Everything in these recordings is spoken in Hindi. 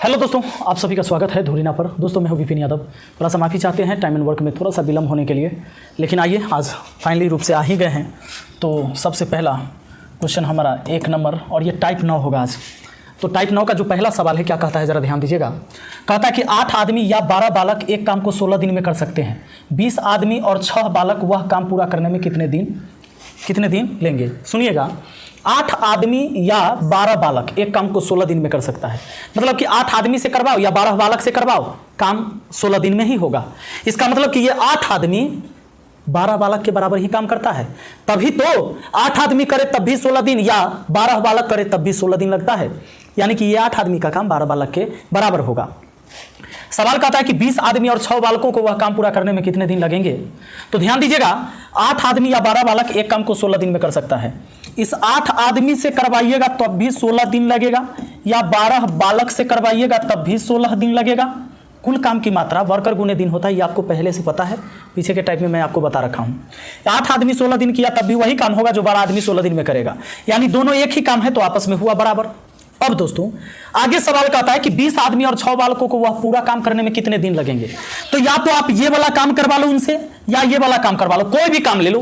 हेलो दोस्तों, आप सभी का स्वागत है धुरीना पर। दोस्तों मैं हूं विपिन यादव। थोड़ा सा माफ़ी चाहते हैं टाइम एंड वर्क में थोड़ा सा विलम्ब होने के लिए, लेकिन आइए आज फाइनली रूप से आ ही गए हैं। तो सबसे पहला क्वेश्चन हमारा 1 नंबर और ये टाइप 9 होगा आज। तो टाइप 9 का जो पहला सवाल है क्या कहता है, ज़रा ध्यान दीजिएगा। कहता है कि 8 आदमी या 12 बालक एक काम को 16 दिन में कर सकते हैं। 20 आदमी और 6 बालक वह काम पूरा करने में कितने दिन लेंगे। सुनिएगा, 8 आदमी या 12 बालक एक काम को 16 दिन में कर सकता है। मतलब कि 8 आदमी से करवाओ या 12 बालक से करवाओ, काम 16 दिन में ही होगा। इसका मतलब कि ये 8 आदमी 12 बालक के बराबर ही काम करता है। तभी तो 8 आदमी करे तब भी 16 दिन या 12 बालक करे तब भी 16 दिन लगता है। यानी कि ये 8 आदमी का काम 12 बालक के बराबर होगा। सवाल कहता है कि 20 आदमी और 6 बालकों को वह काम पूरा करने में कितने दिन लगेंगे। तो ध्यान दीजिएगा, 8 आदमी या 12 बालक एक काम को 16 दिन में कर सकता है। इस 8 आदमी से करवाइएगा तब भी 16 दिन लगेगा, या 12 बालक से करवाइएगा तब भी 16 दिन लगेगा। कुल काम की मात्रा वर्कर गुने दिन होता है, ये आपको पहले से पता है, पीछे के टाइप में मैं आपको बता रखा हूं। 8 आदमी 16 दिन किया तब भी वही काम होगा जो 12 आदमी 16 दिन में करेगा। यानी दोनों एक ही काम है तो आपस में हुआ बराबर। अब दोस्तों आगे सवाल कहता है कि 20 आदमी और 6 बालकों को वह पूरा काम करने में कितने दिन लगेंगे। तो या तो आप ये वाला काम करवा लो उनसे या ये वाला काम करवा लो, कोई भी काम ले लो।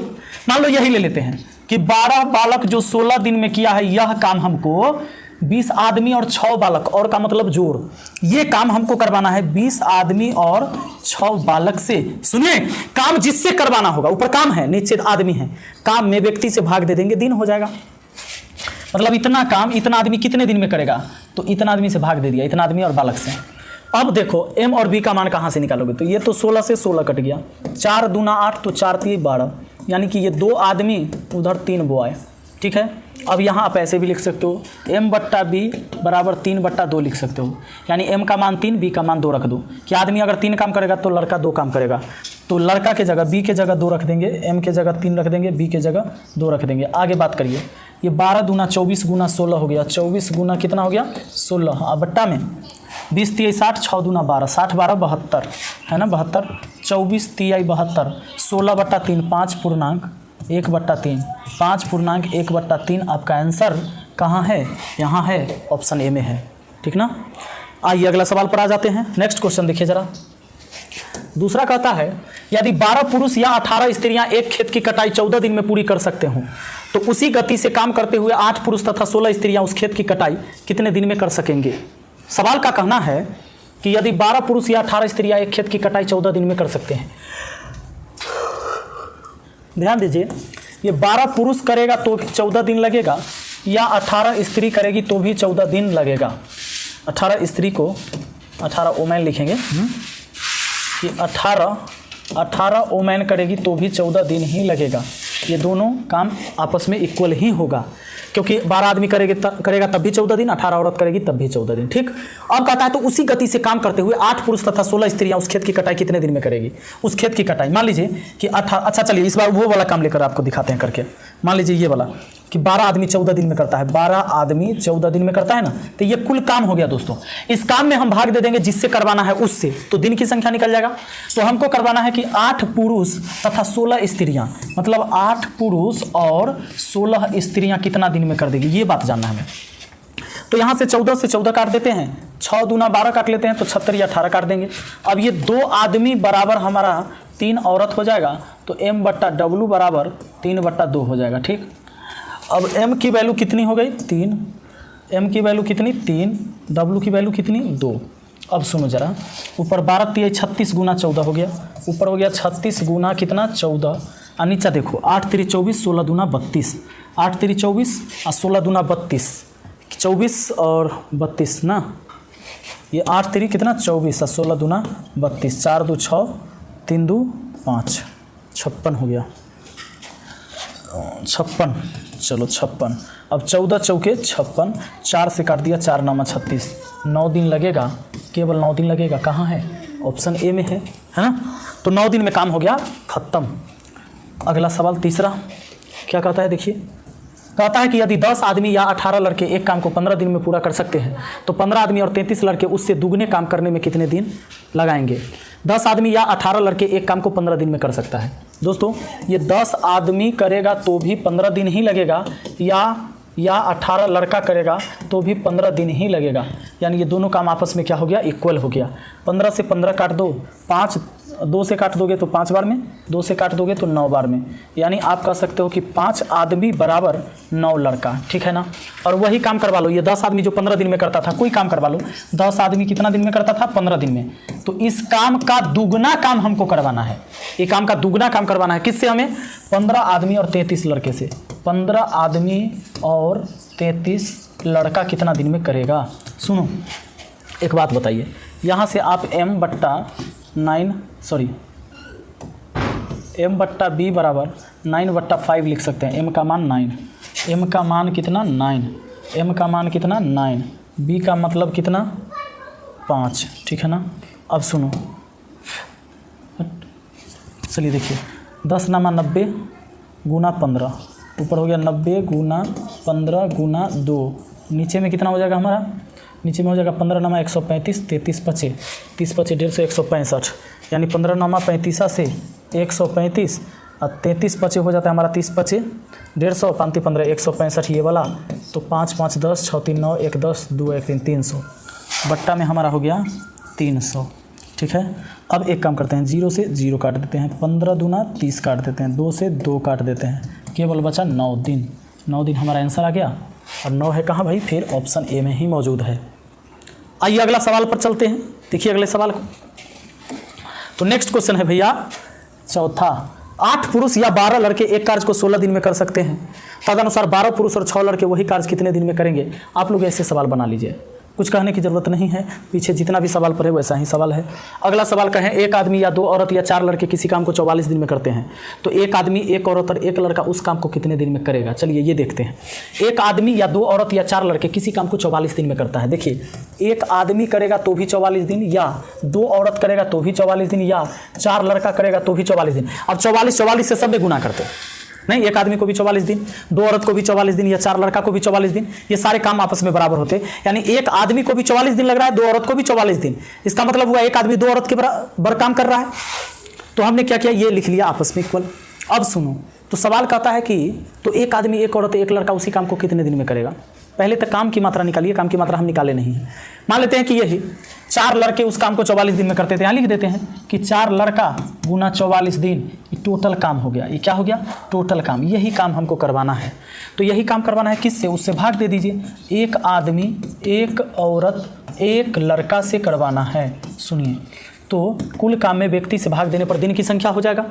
मान लो यही ले लेते हैं कि 12 बालक जो 16 दिन में किया है, यह काम हमको 20 आदमी और 6 बालक, और का मतलब जोड़, ये काम हमको करवाना है 20 आदमी और 6 बालक से। सुनिए, काम जिससे करवाना होगा, ऊपर काम है नीचे आदमी है, काम में व्यक्ति से भाग दे देंगे, दिन हो जाएगा। मतलब इतना काम इतना आदमी कितने दिन में करेगा, तो इतना आदमी से भाग दे दिया, इतना आदमी और बालक से। अब देखो m और b का मान कहाँ से निकालोगे, तो ये तो 16 से 16 कट गया, 4 दूना 8 तो 4 3 12, यानी कि ये 2 आदमी उधर 3 बॉय। ठीक है, अब यहाँ आप ऐसे भी लिख सकते हो m/b बराबर 3/2 लिख सकते हो। यानी m का मान 3, b का मान 2 रख दो कि आदमी अगर 3 काम करेगा तो लड़का 2 काम करेगा। तो लड़का के जगह b के जगह 2 रख देंगे, m के जगह 3 रख देंगे, b के जगह 2 रख देंगे। आगे बात करिए, ये 12 दूना 24 गुना 16 हो गया, 24 गुना कितना हो गया 16, अब बट्टा में 20 3 60, 6 दूना 12, 60 12 72 है ना, 72, 24 3 72, 16/3, 5.1/3, 5.1/3। आपका आंसर कहाँ है, यहाँ है, ऑप्शन ए में है। ठीक ना। आइए अगला सवाल पर आ जाते हैं। नेक्स्ट क्वेश्चन देखिए जरा। दूसरा कहता है यदि 12 पुरुष या 18 स्त्रियां एक खेत की कटाई 14 दिन में पूरी कर सकते हों, तो उसी गति से काम करते हुए 8 पुरुष तथा 16 स्त्रियां उस खेत की कटाई कितने दिन में कर सकेंगे। सवाल का कहना है कि यदि 12 पुरुष या 18 स्त्रियां एक खेत की कटाई 14 दिन में कर सकते हैं। ध्यान दीजिए, ये 12 पुरुष करेगा तो भी 14 दिन लगेगा, या 18 स्त्री करेगी तो भी 14 दिन लगेगा। 18 स्त्री को 18 ओमैन लिखेंगे कि 18 ओमैन करेगी तो भी 14 दिन ही लगेगा। ये दोनों काम आपस में इक्वल ही होगा, क्योंकि 12 आदमी करेगा तब भी 14 दिन, 18 औरत करेगी तब भी 14 दिन। ठीक। अब कहता है तो उसी गति से काम करते हुए 8 पुरुष तथा 16 स्त्रियां उस खेत की कटाई कितने दिन में करेगी। उस खेत की कटाई मान लीजिए कि 18, अच्छा चलिए इस बार वो वाला काम लेकर आपको दिखाते हैं करके। मान लीजिए ये वाला कि 12 आदमी 14 दिन में करता है, 12 आदमी 14 दिन में करता है ना, तो ये कुल काम हो गया दोस्तों। इस काम में हम भाग दे देंगे जिससे करवाना है उससे, तो दिन की संख्या निकल जाएगा। तो हमको करवाना है कि 8 पुरुष तथा 16 स्त्रियां, मतलब 8 पुरुष और 16 स्त्रियां कितना दिन में कर देगी, ये बात जानना है हमें। तो यहाँ से 14 से 14 काट देते हैं, 6 दूना 12 काट लेते हैं, तो 76 या 18 काट देंगे। अब ये 2 आदमी बराबर हमारा 3 औरत हो जाएगा, तो m/w बराबर 3/2 हो जाएगा। ठीक। अब m की वैल्यू कितनी हो गई 3, m की वैल्यू कितनी 3, w की वैल्यू कितनी 2। अब सुनो जरा, ऊपर 12 3 36 गुना 14 हो गया, ऊपर हो गया 36 गुना कितना 14, और नीचे देखो 8 3 24, 16 दूना 32, 8 3 24 और 16 दूना 32, 24 और 32 ना, ये 8 3 कितना 24 और 16 दूना 32, 4 2 6, 3 2 5, 56 हो गया, 56, चलो 56। अब 14 चौके 56, 4 से काट दिया, 4 9 36, 9 दिन लगेगा, केवल 9 दिन लगेगा। कहाँ है, ऑप्शन ए में है ना। तो 9 दिन में काम हो गया खत्म। अगला सवाल तीसरा क्या कहता है, देखिए कहता है कि यदि 10 आदमी या 18 लड़के एक काम को 15 दिन में पूरा कर सकते हैं, तो 15 आदमी और 33 लड़के उससे दुगने काम करने में कितने दिन लगाएंगे। 10 आदमी या 18 लड़के एक काम को 15 दिन में कर सकता है। दोस्तों ये 10 आदमी करेगा तो भी 15 दिन ही लगेगा, या या 18 लड़का करेगा तो भी 15 दिन ही लगेगा। यानी ये दोनों काम आपस में क्या हो गया, इक्वल हो गया। 15 से 15 काट दो, 5 2 से काट दोगे तो 5 बार में, 2 से काट दोगे तो 9 बार में। यानी आप कह सकते हो कि 5 आदमी बराबर 9 लड़का, ठीक है ना। और वही काम करवा लो, ये 10 आदमी जो 15 दिन में करता था, कोई काम करवा लो, 10 आदमी कितना दिन में करता था, 15 दिन में। तो इस काम का दुगना काम हमको करवाना है, ये काम का दुगना काम करवाना है। किससे हमें? 15 आदमी और 33 लड़के से। 15 आदमी और 33 लड़का कितना दिन में करेगा? सुनो एक बात बताइए, यहाँ से आप m बट्टा b बराबर 9/5 लिख सकते हैं। m का मान 9, m का मान कितना 9, m का मान कितना 9, b का मतलब कितना 5, ठीक है ना। अब सुनो, चलिए देखिए, 10 नामा 90 गुना 15, ऊपर हो गया 90 गुना 15 गुना 2, नीचे में कितना हो जाएगा हमारा? नीचे में हो जाएगा 15 नामा 135, 33 पचे 30 पचे 150 165, यानी 15 नामा 35 से 135 और 33 पचे हो जाता है हमारा 30 पचे 150, 5 15 165 ये वाला। तो 5 5 10 6 3 9 1 10 2 1 3 300 बट्टा में हमारा हो गया 300, ठीक है। अब एक काम करते हैं, 0 से 0 काट देते हैं, 15 दूना 30 काट देते हैं, 2 से 2 काट देते हैं, केवल बचा 9 दिन। 9 दिन हमारा आंसर आ गया। और 9 है कहाँ भाई? फिर ऑप्शन ए में ही मौजूद है। आइए अगला सवाल पर चलते हैं, देखिए अगले सवाल को। तो नेक्स्ट क्वेश्चन है भैया चौथा, 8 पुरुष या 12 लड़के एक कार्य को 16 दिन में कर सकते हैं, तदनुसार 12 पुरुष और 6 लड़के वही कार्य कितने दिन में करेंगे? आप लोग ऐसे सवाल बना लीजिए, कुछ कहने की ज़रूरत नहीं है, पीछे जितना भी सवाल पढ़े वैसा ही सवाल है। अगला सवाल कहें, एक आदमी या 2 औरत या 4 लड़के किसी काम को 44 दिन में करते हैं, तो एक आदमी, एक औरत और एक लड़का उस काम को कितने दिन में करेगा? चलिए ये देखते हैं। एक आदमी या 2 औरत या 4 लड़के किसी काम को 44 दिन में करता है। देखिए, एक आदमी करेगा तो भी 44 दिन, या 2 औरत करेगा तो भी 44 दिन, या 4 लड़का करेगा तो भी 44 दिन। अब 44 से सब में गुना करते हैं, नहीं, एक आदमी को भी 44 दिन, 2 औरत को भी 44 दिन, या 4 लड़का को भी 44 दिन, ये सारे काम आपस में बराबर होते। यानी एक आदमी को भी 44 दिन लग रहा है, 2 औरत को भी 44 दिन। इसका मतलब हुआ एक आदमी 2 औरत के बराबर काम कर रहा है। तो हमने क्या किया, ये लिख लिया आपस में इक्वल। अब सुनो, तो सवाल कहता है कि तो एक आदमी, एक औरत, एक लड़का उसी काम को कितने दिन में करेगा? पहले तक काम की मात्रा निकालिए, काम की मात्रा हम निकाले नहीं है। मान लेते हैं कि यही 4 लड़के उस काम को 44 दिन में करते थे, यहाँ लिख देते हैं कि 4 लड़का गुना 44 दिन, ये टोटल काम हो गया। ये क्या हो गया? टोटल काम। यही काम हमको करवाना है। तो यही काम करवाना है किससे? उससे भाग दे दीजिए। एक आदमी, एक औरत, एक लड़का से करवाना है। सुनिए, तो कुल काम में व्यक्ति से भाग देने पर दिन की संख्या हो जाएगा।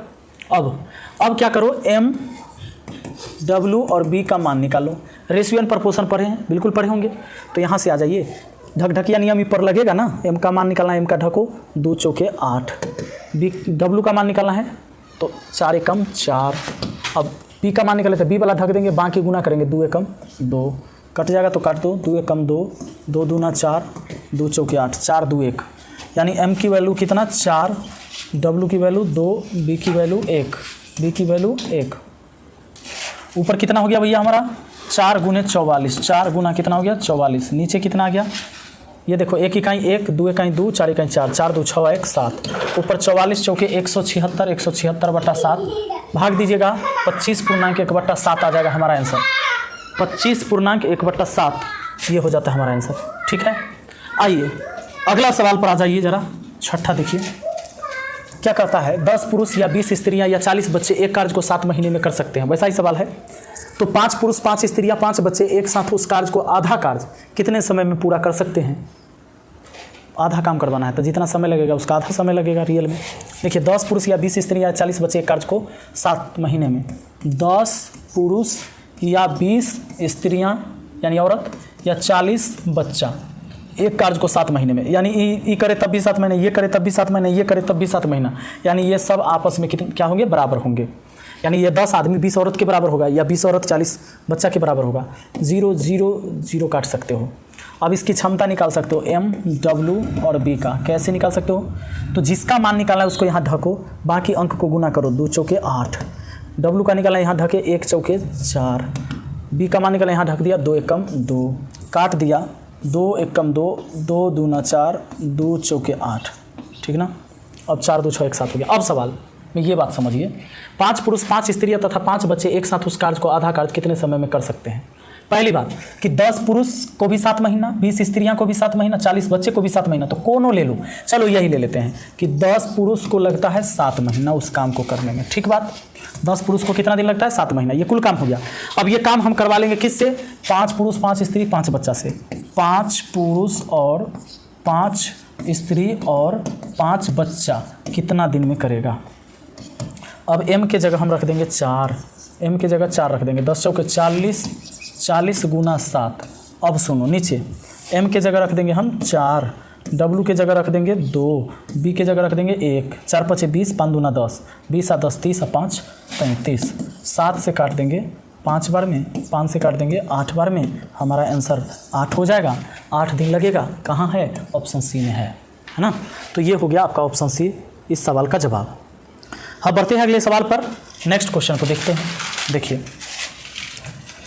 अब क्या करो, m, w और b का मान निकालो। रेशियो एंड प्रोपोर्शन पढ़े हैं, बिल्कुल पढ़े होंगे। तो यहाँ से आ जाइए, ढकढकिया नियम पर लगेगा ना। m का मान निकालना है, m का ढको 2 चौके 8, b w का मान निकालना है तो 4 एकम 4। अब p का मान निकाले तो b वाला ढक देंगे, बाकी गुना करेंगे 2 एकम 2, कट जाएगा तो काट दो, 2 एकम 2, 2 दूना 4, 2 चौके 8, 4 2 1, यानी m की वैल्यू कितना 4, w की वैल्यू 2, b की वैल्यू 1, b की वैल्यू 1। ऊपर कितना हो गया भैया हमारा? 4 गुने 44, 4 गुना कितना हो गया 44। नीचे कितना आ गया? ये देखो, 1 इकाई 1, 2 इकाई 2, 4 इकाई 4, 4 2 6 1 7। ऊपर 44 चौके 176, 176/7 भाग दीजिएगा, 25.1/7 आ जाएगा हमारा आंसर। 25.1/7 ये हो जाता है हमारा आंसर, ठीक है। आइए अगला सवाल पर आ जाइए जरा, छठा देखिए क्या कहता है, 10 पुरुष या 20 स्त्रियां या 40 बच्चे एक कार्य को 7 महीने में कर सकते हैं। वैसा ही सवाल है। तो 5 पुरुष, 5 स्त्रियां, 5 बच्चे एक साथ उस कार्य को, आधा कार्य कितने समय में पूरा कर सकते हैं? आधा काम करवाना है तो जितना समय लगेगा उसका आधा समय लगेगा रियल में। देखिए, 10 पुरुष या 20 स्त्रियां या 40 बच्चे एक कार्य को 7 महीने में, 10 पुरुष या 20 स्त्रियां यानी औरत या 40 बच्चा एक कार्य को 7 महीने में, यानी ई करे तब भी 7 महीने, ये करे तब भी 7 महीने, ये करे तब भी 7 महीना, यानी ये सब आपस में कितने क्या होंगे? बराबर होंगे। यानी ये 10 आदमी 20 औरत के बराबर होगा, या 20 औरत 40 बच्चा के बराबर होगा। 0 0 0 काट सकते हो। अब इसकी क्षमता निकाल सकते हो, m, w और b का। कैसे निकाल सकते हो? तो जिसका मान निकालना है उसको यहाँ ढको, बाकी अंक को गुना करो, 2 चौके 8। w का निकालना यहाँ ढके, 1 चौके 4। b का मान निकालना यहाँ ढक दिया, 2 एकम 2, काट दिया, 2 एकम 2, 2 दूना 4, 2 चौके 8, ठीक ना। अब 4 2 6 एक साथ हो गया। अब सवाल में ये बात समझिए, 5 पुरुष, 5 स्त्रियां तथा 5 बच्चे एक साथ उस कार्य को, आधा कार्य कितने समय में कर सकते हैं? पहली बात कि 10 पुरुष को भी 7 महीना, 20 स्त्रियां को भी 7 महीना, 40 बच्चे को भी 7 महीना, तो कोनो ले लो, चलो यही ले लेते हैं कि 10 पुरुष को लगता है 7 महीना उस काम को करने में। ठीक बात, 10 पुरुष को कितना दिन लगता है? 7 महीना। ये कुल काम हो गया। अब ये काम हम करवा लेंगे किससे? 5 पुरुष 5 स्त्री 5 बच्चा से। 5 पुरुष और 5 स्त्री और 5 बच्चा कितना दिन में करेगा? अब m के जगह हम रख देंगे 4, m के जगह 4 रख देंगे, 10 चौके 40, 40 गुना 7। अब सुनो नीचे m के जगह रख देंगे हम 4, w के जगह रख देंगे 2, b के जगह रख देंगे 1, 4 5 20, 5 दूना 10, 20 10 30 और 5 35। 7 से काट देंगे 5 बार में, 5 से काट देंगे 8 बार में, हमारा आंसर 8 हो जाएगा। 8 दिन लगेगा। कहाँ है? ऑप्शन सी में है ना। तो ये हो गया आपका ऑप्शन सी इस सवाल का जवाब। अब बढ़ते हैं अगले सवाल पर। नेक्स्ट क्वेश्चन को देखते हैं। देखिए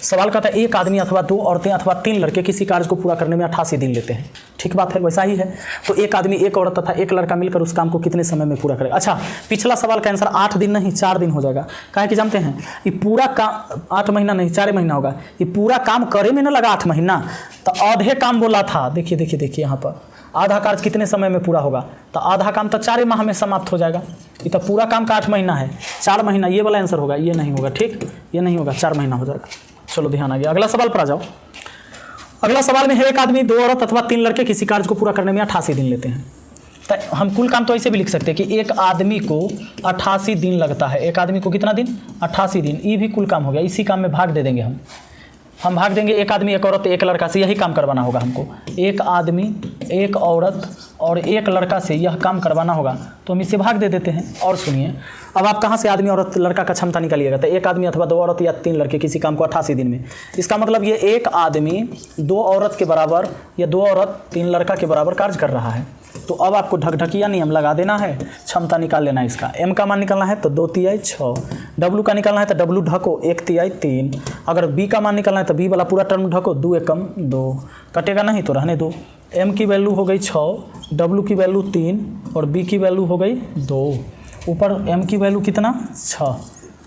सवाल का था एक आदमी अथवा 2 औरतें अथवा 3 लड़के किसी कार्य को पूरा करने में 88 दिन लेते हैं। ठीक बात है, वैसा ही है। तो एक आदमी, एक औरत तथा एक लड़का मिलकर उस काम को कितने समय में पूरा करेगा? अच्छा, पिछला सवाल का आंसर 8 दिन नहीं 4 दिन हो जाएगा। काहे कि जानते हैं ये पूरा काम 8 महीना नहीं 4 महीना होगा। ये पूरा काम करे में ना लगा 8 महीना, तो आधे काम बोला था। देखिए देखिए देखिए यहाँ पर आधा कार्य कितने समय में पूरा होगा? तो आधा काम तो 4 माह में समाप्त हो जाएगा। ये तो पूरा काम का 8 महीना है, 4 महीना ये वाला आंसर होगा। ये नहीं होगा, ठीक, ये नहीं होगा, 4 महीना हो जाएगा। चलो ध्यान आ गया। अगला सवाल पर आ जाओ। अगला सवाल में है एक आदमी 2 औरत अथवा 3 लड़के किसी कार्य को पूरा करने में 88 दिन लेते हैं। तो हम कुल काम तो ऐसे भी लिख सकते हैं कि एक आदमी को 88 दिन लगता है। एक आदमी को कितना दिन? 88 दिन। ये भी कुल काम हो गया। इसी काम में भाग दे देंगे हम भाग देंगे एक आदमी एक औरत एक लड़का से, यही काम करवाना होगा हमको। एक आदमी एक औरत और एक लड़का से यह काम करवाना होगा, तो हम इसे भाग दे देते हैं। और सुनिए, अब आप कहाँ से आदमी औरत लड़का का क्षमता निकालिएगा? तो एक आदमी अथवा 2 औरत या 3 लड़के किसी काम को 88 दिन में। इसका मतलब ये एक आदमी 2 औरत के बराबर या 2 औरत 3 लड़का के बराबर कार्य कर रहा है। तो अब आपको ढकढकिया नियम लगा देना है, क्षमता निकाल लेना है इसका। m का मान निकालना है तो 2 तिहाई 6, w का निकालना है तो w ढको 1 तिहाई 3, अगर b का मान निकालना है तो b वाला पूरा टर्म ढको 2 एकम 2, कटेगा नहीं तो रहने दो। m की वैल्यू हो गई 6, w की वैल्यू 3 और b की वैल्यू हो गई 2। ऊपर m की वैल्यू कितना? 6,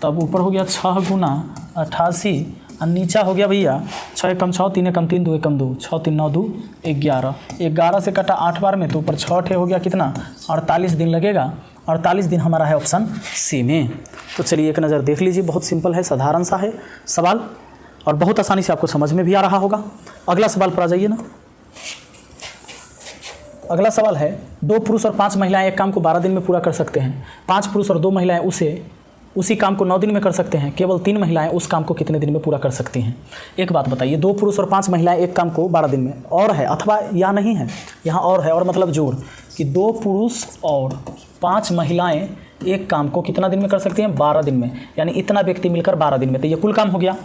तब ऊपर हो गया 6 गुना 88 और नीचा हो गया भैया 6 एकम 6, 3 एकम 3, 2 एकम 2, 6 3 9 2 11। 11 से कटा 8 बार में, तो ऊपर 6 हो गया कितना? 48 दिन लगेगा। 48 दिन हमारा है ऑप्शन सी में। तो चलिए एक नज़र देख लीजिए, बहुत सिंपल है, साधारण सा है सवाल और बहुत आसानी से आपको समझ में भी आ रहा होगा। अगला सवाल पर आ जाइए ना। अगला सवाल है 2 पुरुष और 5 महिलाएं एक काम को 12 दिन में पूरा कर सकते हैं। 5 पुरुष और 2 महिलाएं उसी काम को 9 दिन में कर सकते हैं। केवल 3 महिलाएं उस काम को कितने दिन में पूरा कर सकती हैं? एक बात बताइए, 2 पुरुष और 5 महिलाएं एक काम को 12 दिन में, और है अथवा या नहीं है? यहाँ और है, और मतलब जोड़ कि 2 पुरुष और 5 महिलाएं एक काम को कितना दिन में कर सकती हैं? 12 दिन में, यानी इतना व्यक्ति मिलकर 12 दिन में। तो ये कुल काम हो गया।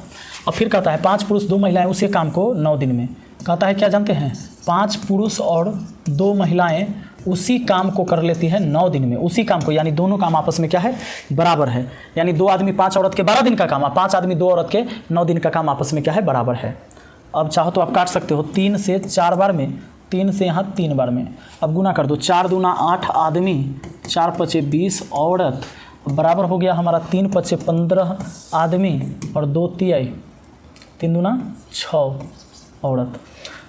और फिर कहता है 5 पुरुष 2 महिलाएं उसी काम को 9 दिन में। कहता है क्या जानते हैं? 5 पुरुष और 2 महिलाएं उसी काम को कर लेती है 9 दिन में। उसी काम को, यानी दोनों काम आपस में क्या है? बराबर है। यानी 2 आदमी 5 औरत के 12 दिन का काम, 5 आदमी 2 औरत के 9 दिन का काम आपस में क्या है? बराबर है। अब चाहो तो आप काट सकते हो 3 से 4 बार में, 3 से यहाँ 3 बार में। अब गुना कर दो, 4 दूना 8 आदमी, 4 पचे 20 औरत, बराबर हो गया हमारा 3 पचे 15 आदमी और 2 तिहाई, 3 दूना 6 औरत।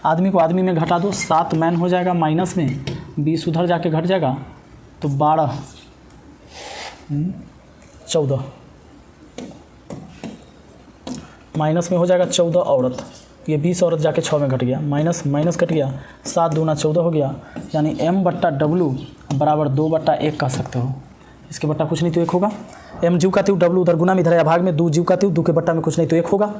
आदमी को आदमी में घटा दो, 7 मैन हो जाएगा, माइनस में 20 उधर जाके घट जाएगा तो 12 14 माइनस में हो जाएगा 14 औरत। ये 20 औरत जाके 6 में घट गया, माइनस माइनस कट गया, 7 दूना 14 हो गया। यानी m/w बराबर 2/1 कह सकते हो। इसके बट्टा कुछ नहीं तो 1 होगा। m जीव का तीव w उधर गुना में इधर या भाग में 2 जीव का तीव 2 के बट्टा में कुछ नहीं तो 1 होगा।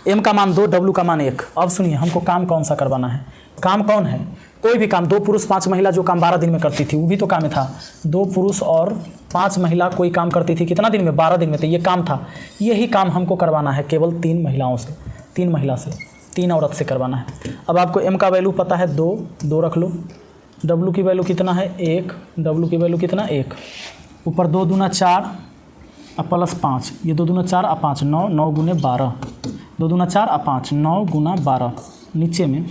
m का मान 2, w का मान 1। अब सुनिए हमको काम कौन सा करवाना है? काम कौन है? कोई भी काम। 2 पुरुष 5 महिला जो काम 12 दिन में करती थी वो भी तो काम में था। 2 पुरुष और 5 महिला कोई काम करती थी कितना दिन में? 12 दिन में। तो ये काम था। यही काम हमको करवाना है केवल 3 महिलाओं से, 3 महिला से, 3 औरत से करवाना है। अब आपको m का वैल्यू पता है 2 रख लो। w की वैल्यू कितना है? 1। w की वैल्यू कितना? 1। ऊपर 2 दूना 4 और प्लस 5, ये 2 दूना 4 और 5, 9, 9 गुने 12, 2 दूना 4 और 5, 9 गुना 12। नीचे में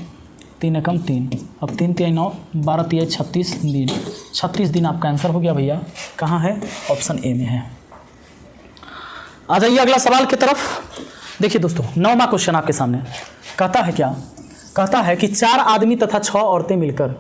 3 एकम 3, अब 3 तिहाई 9, 12 तिहाई 36 दिन। 36 दिन आपका आंसर हो गया भैया। कहाँ है? ऑप्शन ए में है। आ जाइए अगला सवाल की तरफ। देखिए दोस्तों 9वां क्वेश्चन आपके सामने। कहता है क्या, कहता है कि 4 आदमी तथा 6 औरतें मिलकर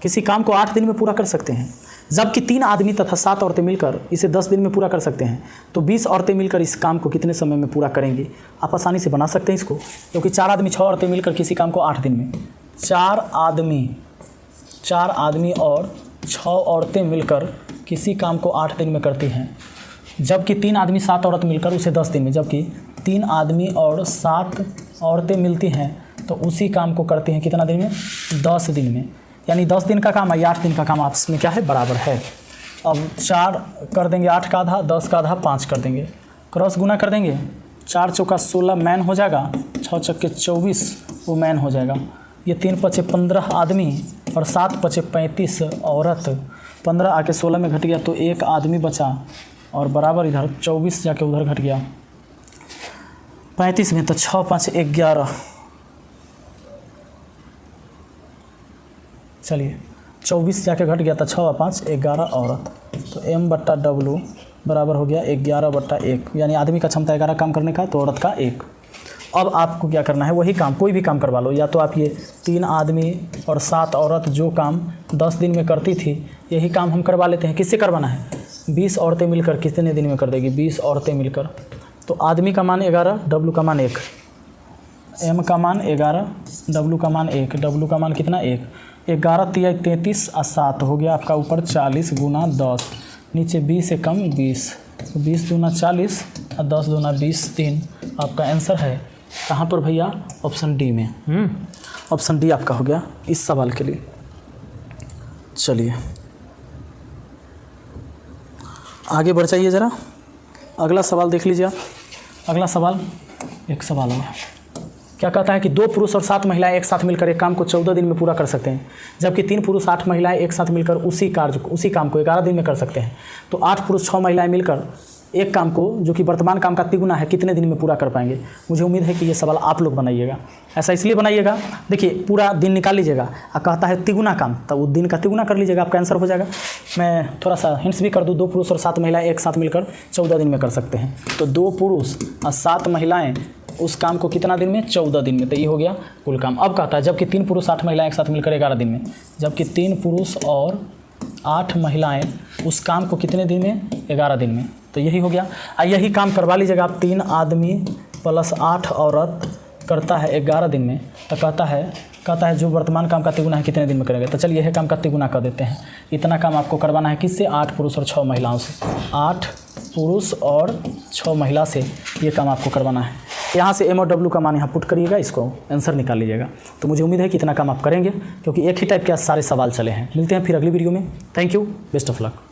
किसी काम को 8 दिन में पूरा कर सकते हैं, जबकि 3 आदमी तथा 7 औरतें मिलकर इसे 10 दिन में पूरा कर सकते हैं। तो 20 औरतें मिलकर इस काम को कितने समय में पूरा करेंगी? आप आसानी से बना सकते हैं इसको, क्योंकि 4 आदमी 6 औरतें मिलकर किसी काम को 8 दिन में, 4 आदमी और 6 औरतें मिलकर किसी काम को 8 दिन में करती हैं, जबकि 3 आदमी 7 औरत मिलकर उसे 10 दिन में, जबकि 3 आदमी और 7 औरतें मिलती हैं तो उसी काम को करती हैं कितना दिन में? 10 दिन में। यानी 10 दिन का काम है, 8 दिन का काम आपस में क्या है? बराबर है। अब 4 कर देंगे 8 का आधा, 10 का आधा 5 कर देंगे, क्रॉस गुना कर देंगे, 4 चौका 16 मैन हो जाएगा, 6 चक्के 24 वो मैन हो जाएगा। ये 3 पचे 15 आदमी और 7 पचे 35 औरत, 15 आके 16 में घट गया तो 1 आदमी बचा और बराबर इधर 24 जाके उधर घट गया 35 में, तो 6 5 11, चलिए 24 जाके घट गया था 6 5 11 औरत, तो M/W बराबर हो गया 11/1, यानी आदमी का क्षमता 11 काम करने का तो औरत का 1। अब आपको क्या करना है? वही काम, कोई भी काम करवा लो, या तो आप ये 3 आदमी और 7 औरत जो काम 10 दिन में करती थी यही काम हम करवा लेते हैं। किससे करवाना है? 20 औरतें मिलकर कितने दिन में कर देगी? 20 औरतें मिलकर, तो आदमी का मान 11, W का मान 1, M का मान 11, W का मान 1, W का मान कितना? 1, 11 3 33 और 7 हो गया आपका ऊपर 40 गुना 10, नीचे 20 से कम 20, 20 दूना 40 और 10 दूना 20, 3 आपका आंसर है कहाँ पर भैया? ऑप्शन डी में। ऑप्शन डी आपका हो गया इस सवाल के लिए। चलिए आगे बढ़ जाइए ज़रा, अगला सवाल देख लीजिए आप। अगला सवाल एक सवाल है, क्या कहता है कि 2 पुरुष और 7 महिलाएं एक साथ मिलकर एक काम को 14 दिन में पूरा कर सकते हैं, जबकि 3 पुरुष 8 महिलाएं एक साथ मिलकर उसी काम को 11 दिन में कर सकते हैं। तो 8 पुरुष 6 महिलाएं मिलकर एक काम को जो कि वर्तमान काम का तिगुना है कितने दिन में पूरा कर पाएंगे? मुझे उम्मीद है कि ये सवाल आप लोग बनाइएगा। ऐसा इसलिए बनाइएगा, देखिए पूरा दिन निकाल लीजिएगा और कहता है तिगुना काम, तब वो दिन का तिगुना कर लीजिएगा, आपका आंसर हो जाएगा। मैं थोड़ा सा हिंट्स भी कर दूँ, 2 पुरुष और 7 महिलाएं एक साथ मिलकर 14 दिन में कर सकते हैं। तो 2 पुरुष और 7 महिलाएं उस काम को कितना दिन में? 14 दिन में। तो ये हो गया कुल काम। अब कहता है जबकि 3 पुरुष 8 महिलाएं एक साथ मिलकर 11 दिन में, जबकि 3 पुरुष और 8 महिलाएं उस काम को कितने दिन में? 11 दिन में। तो यही हो गया। यही काम करवा लीजिएगा आप, 3 आदमी प्लस 8 औरत करता है 11 दिन में। तो कहता है जो वर्तमान काम का तिगुना है कितने दिन में करेंगे? तो चलिए यह काम का तिगुना कर देते हैं। इतना काम आपको करवाना है किससे? 8 पुरुष और 6 महिलाओं से। 8 पुरुष और 6 महिला से ये काम आपको करवाना है। यहाँ से M और W का मान यहाँ पुट करिएगा, इसको आंसर निकाल लीजिएगा। तो मुझे उम्मीद है कि इतना काम आप करेंगे, क्योंकि एक ही टाइप के सारे सवाल चले हैं। मिलते हैं फिर अगली वीडियो में। Thank you, best of luck.